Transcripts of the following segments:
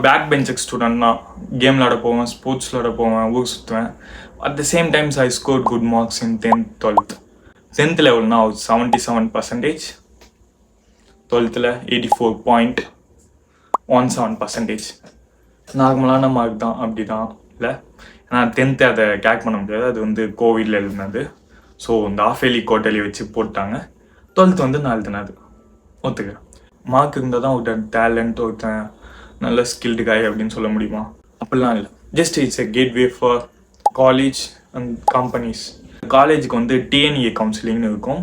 Back பெஞ்சக் student தான். Game விளாட போவேன், ஸ்போர்ட்ஸ் விளாட போவேன், ஊர் சுற்றுவேன். At the same times I score good marks in 10th 12th. 10th லெவல்னா 77%, 12th 84.17%. நார்மலான மார்க் தான், அப்படி தான் இல்லை. ஏன்னா 10th அதை கேக் பண்ண முடியாது, அது வந்து கோவிடில் எழுதினது. ஸோ இந்த ஆஃப் இயர்லி குவார்ட்டர்லி வச்சு போட்டாங்க. 12th வந்து நான் எழுதினது ஒத்துக்கிறேன். மார்க் இருந்தால் தான் ஒரு டேலண்ட், ஒருத்தன் நல்ல ஸ்கில்டு காய் அப்படின்னு சொல்ல முடியுமா? அப்படிலாம் இல்லை. Just it's a gateway for college and companies. காலேஜுக்கு வந்து டிஎன்ஏ கவுன்சிலிங்னு இருக்கும்.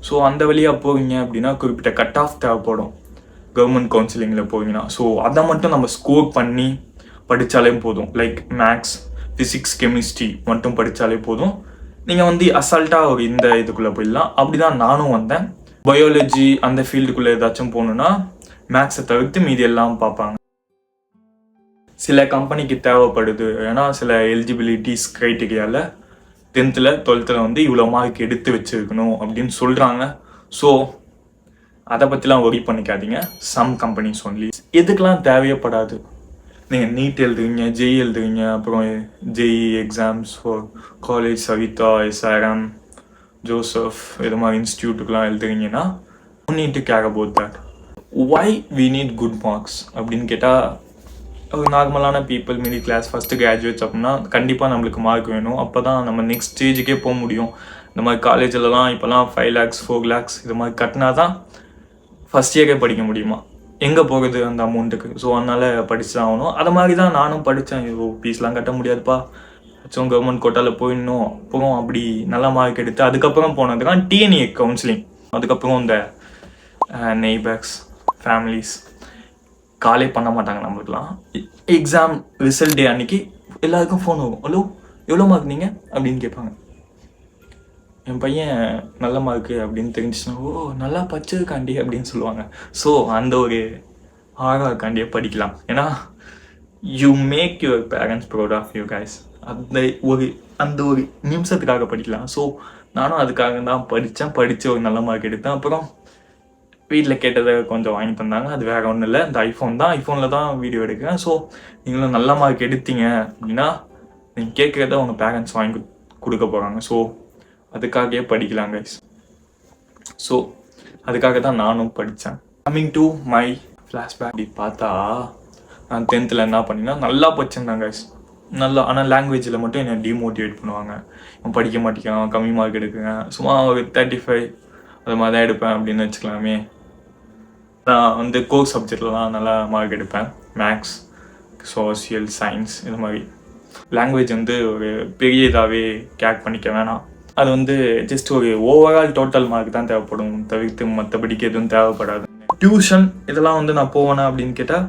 ஸோ அந்த வழியாக போவீங்க அப்படின்னா குறிப்பிட்ட கட் ஆஃப் தேவைப்படும் கவர்மெண்ட் கவுன்சிலிங்கில் போவீங்கன்னா. ஸோ அதை மட்டும் நம்ம ஸ்கோர் பண்ணி படித்தாலே போதும். லைக் மேக்ஸ், ஃபிசிக்ஸ், கெமிஸ்ட்ரி மட்டும் படித்தாலே போதும். நீங்கள் வந்து அசால்ட்டாக ஒரு இந்த இதுக்குள்ளே போயிடலாம். அப்படி தான் நானும் வந்தேன். பயாலஜி அந்த ஃபீல்டுக்குள்ளே ஏதாச்சும் போகணுன்னா மேக்ஸை தவிர்த்து மீதி எல்லாம் பார்ப்பாங்க. சில கம்பெனிக்கு தேவைப்படுது, ஏன்னா சில எலிஜிபிலிட்டிஸ் க்ரைட்டீரியாவில் 10th 12th வந்து இவ்வளோ மார்க் எடுத்து வச்சுருக்கணும் அப்படின்னு சொல்கிறாங்க. ஸோ அதை பற்றிலாம் ஒரி பண்ணிக்காதீங்க. Some companies only. எதுக்கெலாம் தேவையப்படாது. நீங்கள் நீட் எழுதுவீங்க, ஜெய் எழுதுவீங்க, அப்புறம் JEE exams for college, Savitha, SRM, Joseph, இது மாதிரி இன்ஸ்டியூட்டுக்கெலாம் எழுதுவீங்கன்னா need to care about that. Why we need good marks அப்படின்னு கேட்டால், ஒரு நார்மலான people, middle class, first graduates அப்படின்னா கண்டிப்பாக நம்மளுக்கு மார்க் வேணும். அப்போ தான் நம்ம நெக்ஸ்ட் ஸ்டேஜுக்கே போக முடியும். இந்த மாதிரி காலேஜிலலாம் இப்போலாம் 5 lakhs 4 lakhs இது மாதிரி கட்டினா தான் ஃபஸ்ட் இயரே படிக்க முடியுமா? எங்கே போகுது அந்த அமௌண்ட்டுக்கு? ஸோ அதனால் படிச்சு தான் ஆகணும். அது மாதிரி தான் நானும் படித்தேன். ஃபீஸ்லாம் கட்ட முடியாதுப்பா, அச்சும் கவர்மெண்ட் கோட்டாவில் போயிடணும். அப்புறம் அப்படி நல்ல மார்க் எடுத்து அதுக்கப்புறம் போனது தான் டிஎன்ஏ கவுன்சிலிங். அதுக்கப்புறம் இந்த நெய்பர்ஸ், ஃபேமிலிஸ் காலே பண்ண மாட்டாங்க நம்மளுக்குலாம். எக்ஸாம் ரிசல்ட் டே அன்னைக்கு எல்லாருக்கும் ஃபோன் வரும். ஹலோ, எவ்வளோ மார்க் நீங்கள் அப்படின்னு கேட்பாங்க. என் பையன் நல்ல மார்க்கு அப்படின்னு தெரிஞ்சுச்சுன்னா, ஓ நல்லா படிச்சிருக்காண்டி அப்படின்னு சொல்லுவாங்க. ஸோ அந்த ஒரு ஆகாக்காண்டியே படிக்கலாம். ஏன்னா you make your parents proud of you guys. அந்த ஒரு நிமிஷத்துக்காக படிக்கலாம். ஸோ நானும் அதுக்காக தான் படித்து ஒரு நல்ல மார்க் எடுத்தேன். அப்புறம் வீட்டில் கேட்டதை கொஞ்சம் வாங்கி தந்தாங்க. அது வேறு ஒன்றும் இல்லை, இந்த ஐஃபோனில் தான் வீடியோ எடுக்கிறேன். ஸோ நீங்களும் நல்ல மார்க் எடுத்தீங்க அப்படின்னா நீங்கள் கேட்குறத உங்கள் பேரண்ட்ஸ் வாங்கி கொடுக்க போகிறாங்க. ஸோ அதுக்காகவே படிக்கலாம் கைஸ். ஸோ அதுக்காக தான் நானும் படித்தேன். கம்மிங் டு மை ஃப்ளாஷ்பேக் அப்படி பார்த்தா, நான் 10th என்ன பண்ணினா நல்லா படிச்சிருந்தேன் கைஸ். நல்லா. ஆனால் லாங்குவேஜில் மட்டும் என்னை டிமோட்டிவேட் பண்ணுவாங்க. படிக்க மாட்டேங்கிறான், கம்மி மார்க் எடுக்குறேன், சும்மா ஒரு 35 அது மாதிரி தான் எடுப்பேன் அப்படின்னு வச்சுக்கலாமே. நான் வந்து கோர் சப்ஜெக்ட்லாம் நல்லா மார்க் எடுப்பேன். மேக்ஸ், சோசியல், சயின்ஸ் இது மாதிரி. லாங்குவேஜ் வந்து ஒரு பெரிய இதாகவே கேக் பண்ணிக்க வேணாம். அது வந்து ஜஸ்ட் ஒரு ஓவரால் டோட்டல் மார்க் தான் தேவைப்படும், தவிர்த்து மற்றபடிக்கு எதுவும் தேவைப்படாது. டியூஷன் இதெல்லாம் வந்து நான் போவேனா அப்படின்னு கேட்டால்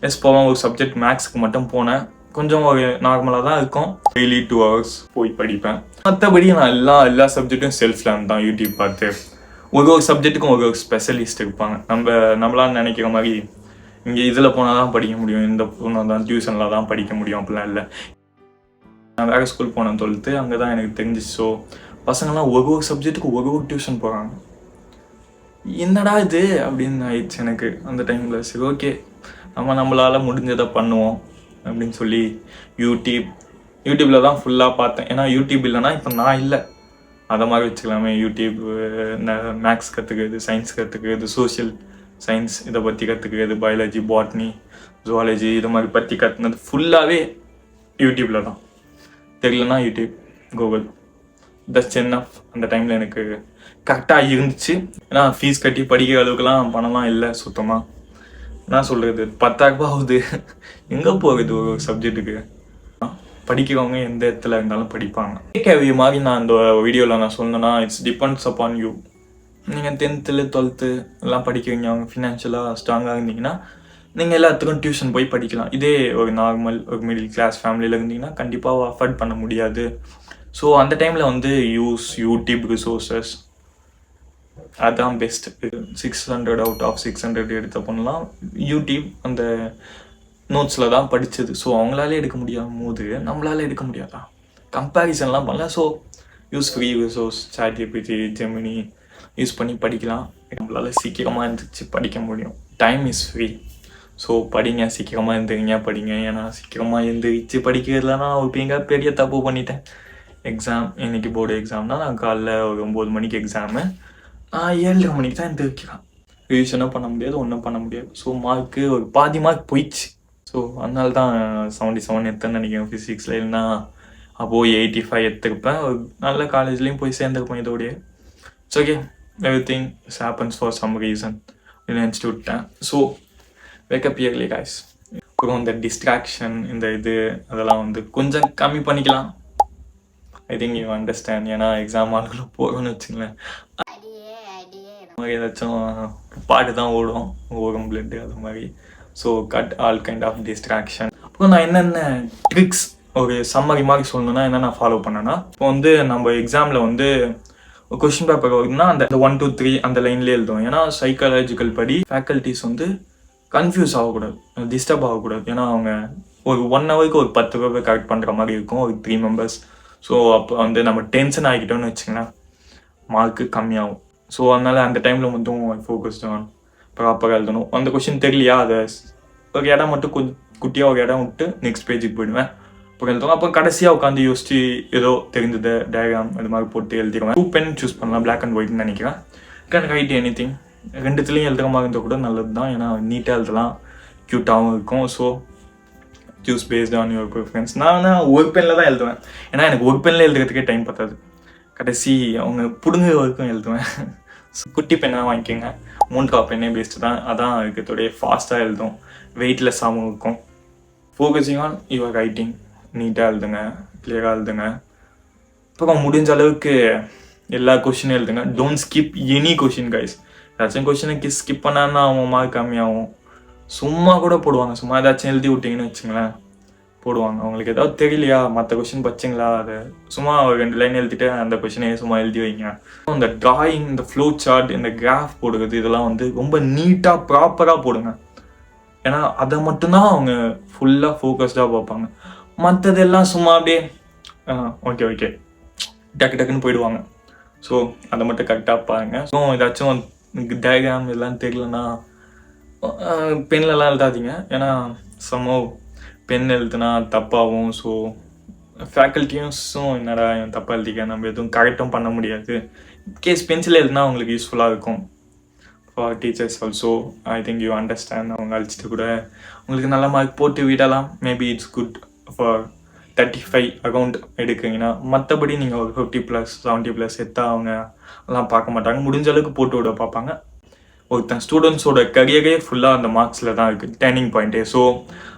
எஸ் போவேன். ஒரு சப்ஜெக்ட் மேக்ஸுக்கு மட்டும் போனேன். கொஞ்சம் ஒரு நார்மலாக தான் இருக்கும். டெய்லி 2 hours போய் படிப்பேன். மற்றபடி நான் எல்லா சப்ஜெக்ட்டும் செல்ஃப் லேர்ன் தான். யூடியூப் பார்த்து ஒரு சப்ஜெக்ட்டுக்கும் ஒரு ஸ்பெஷலிஸ்ட் இருப்பாங்க. நம்மளாம் நினைக்கிற மாதிரி இங்கே இதில் போனால் தான் படிக்க முடியும், இந்த போனால் தான் டியூஷனில் தான் படிக்க முடியும் அப்படிலாம் இல்லை. நான் வேறு ஸ்கூல் போனேன் 12th, அங்கே தான் எனக்கு தெரிஞ்சிச்சு. ஸோ பசங்கள்லாம் ஒரு சப்ஜெக்ட்டுக்கு ஒரு டியூஷன் போகிறாங்க. என்னடா இது அப்படின்னு ஆயிடுச்சு எனக்கு அந்த டைமில். சரி ஓகே, நம்மளால் முடிஞ்சதை பண்ணுவோம் அப்படின்னு சொல்லி யூடியூப்பில் தான் ஃபுல்லாக பார்த்தேன். ஏன்னா யூடியூப் இல்லைன்னா இப்போ நான் இல்லை, அதை மாதிரி வச்சுக்கலாமே. யூடியூப் மேக்ஸ் கற்றுக்கிறது, சயின்ஸ் கற்றுக்கிறது, சோஷியல் சயின்ஸ் இதை பற்றி கற்றுக்கிறது, பயாலஜி, பாட்னி, ஜுவாலஜி இது மாதிரி பற்றி கற்றுனது ஃபுல்லாகவே யூடியூப்பில் தான். தெரியலனா யூடியூப், கூகுள், தட்ஸ் என்ஃப். அந்த டைமில் எனக்கு கரெக்டாக இருந்துச்சு. ஏன்னா ஃபீஸ் கட்டி படிக்கிற அளவுக்குலாம் பணம்லாம் இல்லை சுத்தமாக. என்ன சொல்கிறது, 10,000 ஆகுது, எங்கே போகுது ஒரு சப்ஜெக்ட்டுக்கு? படிக்கிறவங்க எந்த இடத்துல இருந்தாலும் படிப்பாங்க. கேவி மாதிரி நான் இந்த வீடியோவில் நான் சொன்னேன்னா, இட்ஸ் டிபெண்ட்ஸ் அப்பான் யூ. நீங்கள் 10th 12th எல்லாம் படிக்கிறீங்க, அவங்க ஃபினான்ஷியலாக ஸ்ட்ராங்காக இருந்தீங்கன்னா நீங்கள் எல்லாத்துக்கும் டியூஷன் போய் படிக்கலாம். இதே ஒரு நார்மல் ஒரு மிடில் கிளாஸ் ஃபேமிலியில் இருந்தீங்கன்னா கண்டிப்பாக அஃபோர்ட் பண்ண முடியாது. ஸோ அந்த டைமில் வந்து யூஸ் யூடியூப் ரிசோர்ஸஸ், அதுதான் பெஸ்ட்டு. 600 out of 600 எடுத்த பண்ணலாம். யூடியூப் அந்த நோட்ஸில் தான் படித்தது. ஸோ அவங்களாலே எடுக்க முடியாம போது நம்மளால எடுக்க முடியாதா? கம்பேரிசன்லாம் பண்ணல. So use free resource, ChatGPT, Gemini use பண்ணி படிக்கலாம். நம்மளால் சீக்கிரமாக இருந்துச்சு படிக்க முடியும். Time is free. ஸோ படிங்க, சீக்கிரமாக எழுந்திரிங்க, படிங்க. ஏன்னா சீக்கிரமாக எழுந்திரிச்சு படிக்கிறதுலனா இப்போ எங்கே பெரிய தப்பு பண்ணிட்டேன். எக்ஸாம் இன்றைக்கி போர்டு எக்ஸாம்னா நான் காலைல ஒரு 9 மணிக்கு எக்ஸாமு, நான் 7:30 மணிக்கு தான் எழுந்திரிக்கிறேன். ரிவிஷனும் பண்ண முடியாது, ஒன்றும் பண்ண முடியாது. ஸோ மார்க்கு ஒரு பாதி மார்க் போயிடுச்சு. ஸோ அதனால தான் 77 எடுத்தேன்னு நினைக்கிறேன் ஃபிசிக்ஸில். இல்லைன்னா அப்போது 85 எடுத்துருப்பேன். ஒரு நல்ல காலேஜ்லேயும் போய் சேர்ந்துருப்பேன் இதோடைய. It's okay, everything is happens for some reason நினச்சிட்டு விட்டேன். So wake up early guys. அப்புறம் இந்த டிஸ்ட்ராக்ஷன் இந்த இது அதெல்லாம் வந்து கொஞ்சம் கம்மி பண்ணிக்கலாம். I think you understand. ஏன்னா எக்ஸாம் ஆளுக்குள்ள போகணும்னு வச்சுங்களேன், ஏதாச்சும் பாட்டு தான் ஓடும் பிளட்டு அது மாதிரி. So cut all kind of distraction. அப்புறம் நான் என்னென்ன ட்ரிக்ஸ் ஒரு சம்மரி மாதிரி சொல்லணும்னா என்னென்ன ஃபாலோ பண்ணேன்னா, இப்போ வந்து நம்ம எக்ஸாமில் வந்து கொஷின் பேப்பர் வருதுன்னா அந்த 1 2 3 அந்த லைன்லேயே எழுதுவோம். ஏன்னா சைக்காலஜிக்கல் படி ஃபேக்கல்ட்டிஸ் வந்து கன்ஃபியூஸ் ஆகக்கூடாது, டிஸ்டர்ப் ஆகக்கூடாது. ஏன்னா அவங்க ஒரு 1 ஹவருக்கு ஒரு 10 பேப்பர் கரெக்ட் பண்ணுற மாதிரி இருக்கும், ஒரு 3 மெம்பர்ஸ். ஸோ அப்போ வந்து நம்ம டென்ஷன் ஆகிக்கிட்டோன்னு வச்சுங்களேன், மார்க்கு கம்மியாகும். ஸோ அதனால் அந்த டைமில் மட்டும் ஃபோக்கஸ்ட் ஆன் ப்ராப்பராக எழுதணும். அந்த கொஷின் தெரியலையா, அதை ஒரு இடம் மட்டும் குட்டியாக ஒரு இடம் விட்டு நெக்ஸ்ட் பேஜுக்கு போயிடுவேன், அப்புறம் எழுதுவோம். அப்புறம் கடைசியாக உட்காந்து யோசிச்சு ஏதோ தெரிஞ்சது டயக்ராம் அது மாதிரி போட்டு எழுதிடுவேன். 2 பென் சூஸ் பண்ணலாம், பிளாக் அண்ட் ஒயிட்னு நினைக்கிறேன். கேன் ரைட் எனி திங், ரெண்டுத்துலேயும் எழுதுகிற மாதிரி இருந்தால் கூட நல்லது தான். ஏன்னா நீட்டாக எழுதலாம், க்யூட்டாகவும் இருக்கும். So choose based on your preference. நான் ஒரு பெனில் தான் எழுதுவேன். ஏன்னா எனக்கு ஒரு பெனில் எழுதுறதுக்கே டைம் பத்தாது, கடைசி அவங்க பிடுங்க வரைக்கும் எழுதுவேன். குட்டி பெண்ணாக வாங்கிக்கோங்க, 3 பெண்ணே பெஸ்ட்டு தான். அதான் இருக்கிறதோடைய ஃபாஸ்ட்டாக எழுதும், வெயிட்லெஸ்ஸாகவும் இருக்கும். ஃபோக்கஸிங் ஆன் யுவர் ரைட்டிங், நீட்டாக எழுதுங்க, கிளியராக எழுதுங்க. அப்புறம் முடிஞ்ச அளவுக்கு எல்லா கொஷினும் எழுதுங்க. Don't skip any question guys. ஏதாச்சும் கொஷினுக்கு ஸ்கிப் பண்ணான்னா அவன் மார்க் கம்மியாகும். சும்மா கூட போடுவாங்க, சும்மா ஏதாச்சும் எழுதி விட்டிங்கன்னு வச்சுங்களேன் போடுவாங்க. அவங்களுக்கு ஏதாவது தெரியலையா, மற்ற கொஷின் பச்சிங்களா, அதை சும்மா ஒரு 2 லைன் எழுதிட்டு அந்த கொஷினே சும்மா எழுதி வைங்க. இந்த ட்ராயிங், இந்த ஃப்ளோ சார்ட், இந்த கிராஃப் போடுறது இதெல்லாம் வந்து ரொம்ப நீட்டாக ப்ராப்பராக போடுங்க. ஏன்னா அதை மட்டும்தான் அவங்க ஃபுல்லாக ஃபோக்கஸ்டாக பார்ப்பாங்க. மற்றதெல்லாம் சும்மா அப்படியே ஓகே டக்குன்னு போயிடுவாங்க. ஸோ அதை மட்டும் கரெக்டாக பாருங்க. ஸோ ஏதாச்சும் டயக்ராம் இதெல்லாம் தெரியலன்னா பென்லலாம் எழுதாதீங்க. ஏன்னா சமோ பென் எழுதுனா தப்பாகும். ஸோ ஃபேக்கல்ட்டிஸும் என்னடா தப்பாக எழுதிக்க, நம்ம எதுவும் கரெக்டும் பண்ண முடியாது. கேஸ் பென்சில் எழுதுனா அவங்களுக்கு யூஸ்ஃபுல்லாக இருக்கும். For teachers also I think you understand. அவங்க அழிச்சிட்டு கூட உங்களுக்கு நல்ல மார்க் போட்டு விடலாம். Maybe it's good for 35 account எடுக்கிறீங்கன்னா. மற்றபடி நீங்கள் ஒரு 50+, 70+ எடுத்தால் அவங்க எல்லாம் பார்க்க மாட்டாங்க. முடிஞ்ச அளவுக்கு போட்டு விட பார்ப்பாங்க. ஒருத்தன் ஸ்டூடெண்ட்ஸோட கரியரே ஃபுல்லாக அந்த மார்க்ஸில் தான் இருக்குது, டேர்னிங் பாயிண்ட்டே. ஸோ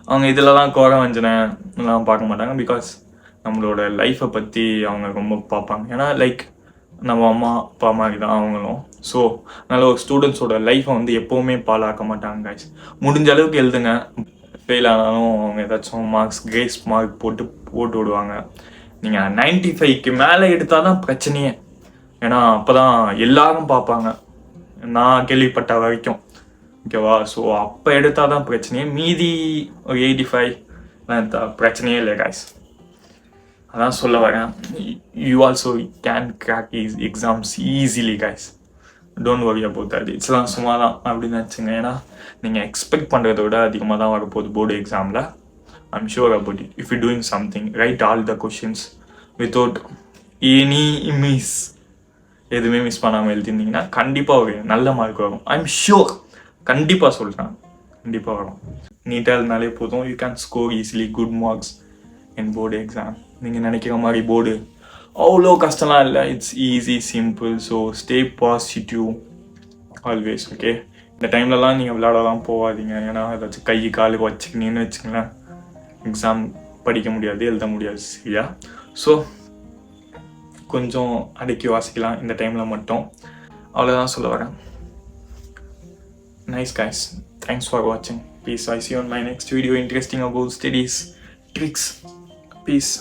அவங்க இதிலலாம் குறை வஞ்சனைலாம் பார்க்க மாட்டாங்க. பிகாஸ் நம்மளோட லைஃப்பை பற்றி அவங்க ரொம்ப பார்ப்பாங்க. ஏன்னா லைக் நம்ம அம்மா அப்பா மாதிரி தான் அவங்களும். ஸோ அதனால் ஒரு ஸ்டூடெண்ட்ஸோட லைஃப்பை வந்து எப்போவுமே பாழாக்க மாட்டாங்க கைஸ். முடிஞ்ச அளவுக்கு எழுதுங்க. ஃபெயில் ஆனாலும் அவங்க ஏதாச்சும் கிரேஸ் மார்க் போட்டு விடுவாங்க. நீங்கள் 95க்கு மேலே எடுத்தால் தான் பிரச்சனையே. ஏன்னா அப்போ தான் எல்லாரும் பார்ப்பாங்க, நான் கேள்விப்பட்ட வரைக்கும். ஓகேவா? ஸோ அப்போ எடுத்தால் தான் பிரச்சனையே. மீதி ஒரு 85 பிரச்சனையே இல்லை காய்ஸ். அதான் சொல்ல வரேன். You also can crack exams easily guys. Don't worry about that. இட்ஸ்லாம் சும்மா தான் அப்படின்னு நினச்சிங்க. ஏன்னா நீங்கள் எக்ஸ்பெக்ட் பண்ணுறத விட அதிகமாக தான் வரப்போகுது போர்டு எக்ஸாமில். I'm sure about it. If you doing something, right all the questions without any miss, எதுவுமே மிஸ் பண்ணாமல் எழுதிருந்தீங்கன்னா கண்டிப்பாக ஒரு நல்ல மார்க் வரும். ஐம் ஷூர், கண்டிப்பாக சொல்கிறேன், கண்டிப்பாக வரும். நீட்டாக இருந்தாலே போதும். You can score easily good marks in board exam. நீங்கள் நினைக்கிற மாதிரி போர்டு அவ்வளோ கஷ்டம்லாம் இல்லை. It's easy, simple. So stay positive always. Okay, இந்த டைம்லலாம் நீங்கள் விளையாடலாம் போகாதீங்க. ஏன்னா ஏதாச்சும் கை காலுக்கு வச்சுக்கினீங்கன்னு வச்சுங்களேன், எக்ஸாம் படிக்க முடியாது, எழுத முடியாது. சரியா? ஸோ கொஞ்சம் அடக்கி வாசிக்கலாம் இந்த டைமில் மட்டும். அவ்வளோதான் சொல்ல வரேன். Nice guys, thanks for watching. Peace. I see you on my next video interesting about studies, tricks. Peace.